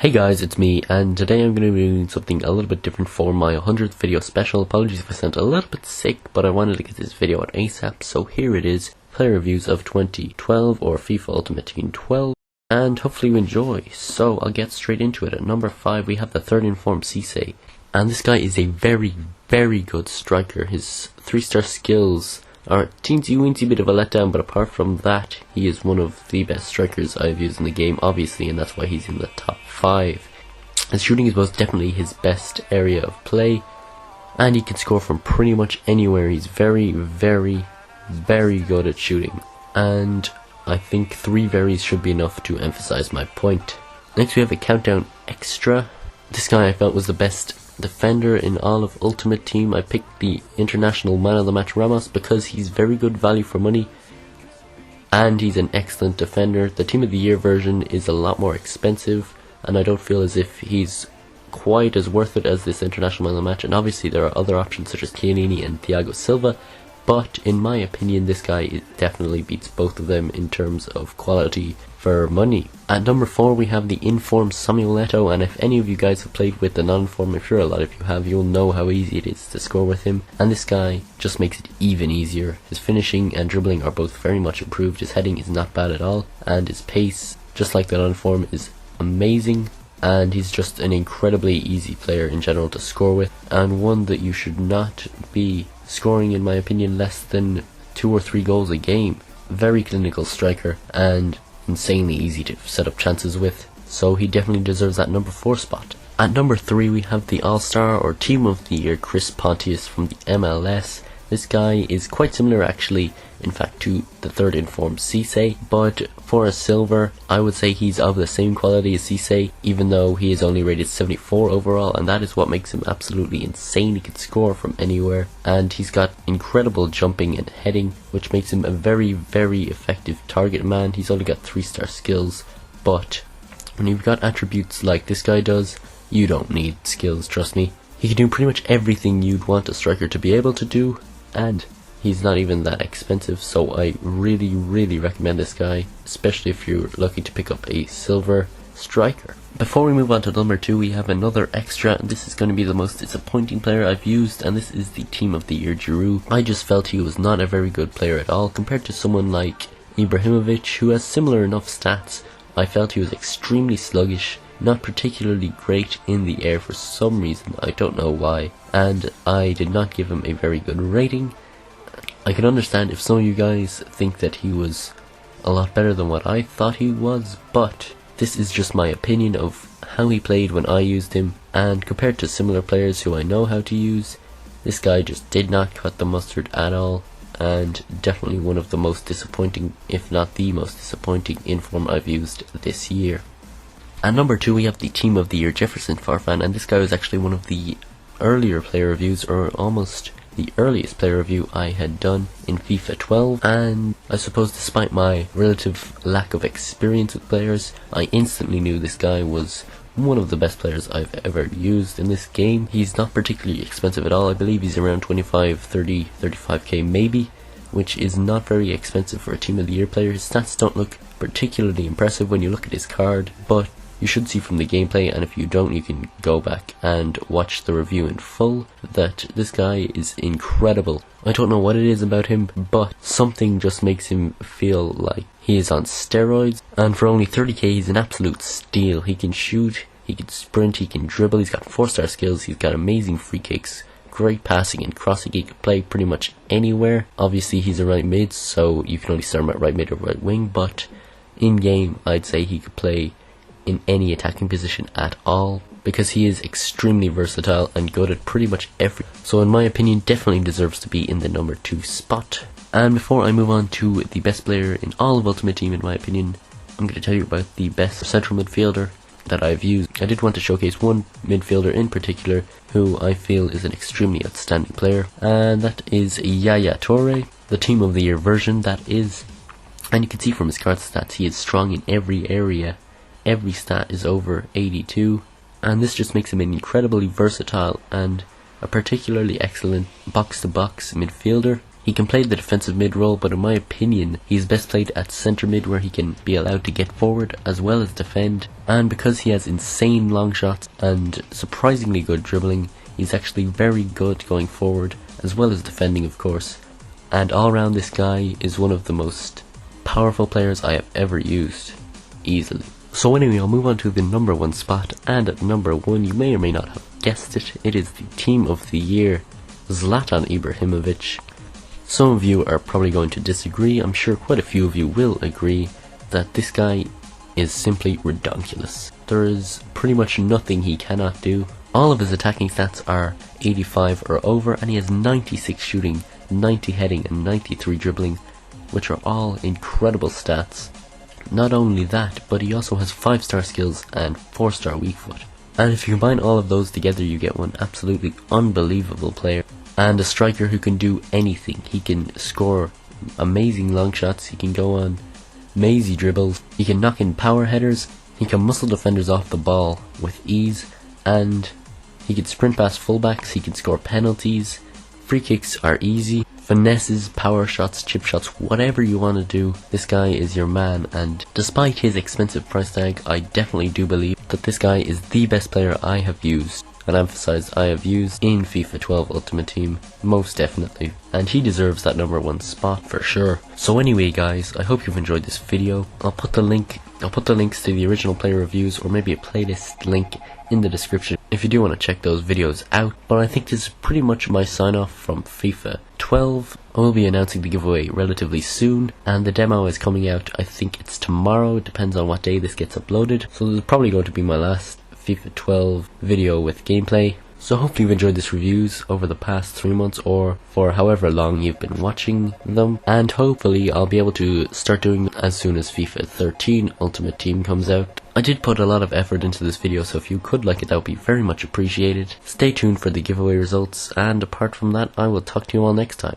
Hey guys, it's me, and today I'm going to be doing something a little bit different for my 100th video special. Apologies if I sound a little bit sick, but I wanted to get this video out ASAP, so here it is. Player reviews of 2012 or FIFA Ultimate Team 12, and hopefully you enjoy. So I'll get straight into it. At number 5 we have the third informed Cisse, and this guy is a very, very good striker. His 3-star skills are a teensy-weensy bit of a letdown, but apart from that, he is one of the best strikers I've used in the game, obviously, and that's why he's in the top 5. His shooting is most definitely his best area of play, and he can score from pretty much anywhere. He's very, very, very good at shooting, and I think 3 verys should be enough to emphasize my point. Next we have a countdown extra. This guy I felt was the best defender in all of Ultimate Team. I picked the international man of the match Ramos because he's very good value for money and he's an excellent defender. The team of the year version is a lot more expensive and I don't feel as if he's quite as worth it as this international man of the match, and obviously there are other options such as Chiellini and Thiago Silva, but in my opinion this guy definitely beats both of them in terms of quality for money. At number 4 we have the informed Samuel Eto'o, and if any of you guys have played with the non-informed, I'm sure a lot of you have, you'll know how easy it is to score with him, and this guy just makes it even easier. His finishing and dribbling are both very much improved, his heading is not bad at all, and his pace, just like the non-informed, is amazing, and he's just an incredibly easy player in general to score with, and one that you should not be scoring, in my opinion, less than 2 or 3 goals a game. Very clinical striker and insanely easy to set up chances with, so he definitely deserves that number 4 spot. At number 3 we have the All-Star or Team of the Year Chris Pontius from the MLS. This guy is quite similar actually, in fact, to the third informed Cisse, but for a silver I would say he's of the same quality as Cisse, even though he is only rated 74 overall, and that is what makes him absolutely insane. He can score from anywhere and he's got incredible jumping and heading, which makes him a very, very effective target man. He's only got 3-star skills, but when you've got attributes like this guy does, you don't need skills, trust me. He can do pretty much everything you'd want a striker to be able to do, and he's not even that expensive, so I really, really recommend this guy, especially if you're looking to pick up a silver striker. Before we move on to number 2 we have another extra, and this is going to be the most disappointing player I've used, and this is the Team of the Year Giroud. I just felt he was not a very good player at all compared to someone like Ibrahimovic, who has similar enough stats. I felt he was extremely sluggish, not particularly great in the air for some reason, I don't know why, and I did not give him a very good rating. I can understand if some of you guys think that he was a lot better than what I thought he was, but this is just my opinion of how he played when I used him, and compared to similar players who I know how to use, this guy just did not cut the mustard at all, and definitely one of the most disappointing, if not the most disappointing inform I've used this year. At number 2 we have the Team of the Year Jefferson Farfan, and this guy was actually one of the earlier player reviews, or almost the earliest player review I had done in FIFA 12, and I suppose despite my relative lack of experience with players, I instantly knew this guy was one of the best players I've ever used in this game. He's not particularly expensive at all. I believe he's around 25, 30, 35k maybe, which is not very expensive for a Team of the Year player. His stats don't look particularly impressive when you look at his card, but you should see from the gameplay, and if you don't you can go back and watch the review in full, that this guy is incredible. I don't know what it is about him, but something just makes him feel like he is on steroids, and for only 30k he's an absolute steal. He can shoot, he can sprint, he can dribble, he's got 4-star skills, he's got amazing free kicks, great passing and crossing, he can play pretty much anywhere. Obviously he's a right mid, so you can only start him at right mid or right wing, but in game I'd say he could play in any attacking position at all, because he is extremely versatile and good at pretty much every, so in my opinion definitely deserves to be in the number 2 spot. And before I move on to the best player in all of Ultimate Team in my opinion, I'm going to tell you about the best central midfielder that I've used. I did want to showcase one midfielder in particular who I feel is an extremely outstanding player, and that is Yaya Toure, the Team of the Year version that is, and you can see from his card stats he is strong in every area. Every stat is over 82, and this just makes him an incredibly versatile and a particularly excellent box-to-box midfielder. He can play the defensive mid role, but in my opinion, he's best played at centre mid, where he can be allowed to get forward as well as defend. And because he has insane long shots and surprisingly good dribbling, he's actually very good going forward as well as defending, of course. And all around, this guy is one of the most powerful players I have ever used, easily. So anyway, I'll move on to the number 1 spot, and at number 1, you may or may not have guessed it, it is the team of the year, Zlatan Ibrahimovic. Some of you are probably going to disagree. I'm sure quite a few of you will agree that this guy is simply redonkulous. There is pretty much nothing he cannot do. All of his attacking stats are 85 or over, and he has 96 shooting, 90 heading and 93 dribbling, which are all incredible stats. Not only that, but he also has 5-star skills and 4-star weak foot. And if you combine all of those together, you get one absolutely unbelievable player. And a striker who can do anything. He can score amazing long shots, he can go on mazy dribbles, he can knock in power headers, he can muscle defenders off the ball with ease, and he can sprint past fullbacks, he can score penalties, free kicks are easy, finesses, power shots, chip shots, whatever you want to do, this guy is your man. And despite his expensive price tag, I definitely do believe that this guy is the best player I have used, and emphasize I have used, in FIFA 12 Ultimate Team, most definitely. And he deserves that number 1 spot for sure. So anyway guys, I hope you've enjoyed this video. I'll put the links to the original player reviews, or maybe a playlist link, in the description if you do want to check those videos out. But I think this is pretty much my sign off from FIFA 12. I will be announcing the giveaway relatively soon, and the demo is coming out, I think it's tomorrow, it depends on what day this gets uploaded. So this is probably going to be my last FIFA 12 video with gameplay. So hopefully you've enjoyed these reviews over the past 3 months, or for however long you've been watching them, and hopefully I'll be able to start doing them as soon as FIFA 13 Ultimate Team comes out. I did put a lot of effort into this video, so if you could like it, that would be very much appreciated. Stay tuned for the giveaway results, and apart from that, I will talk to you all next time.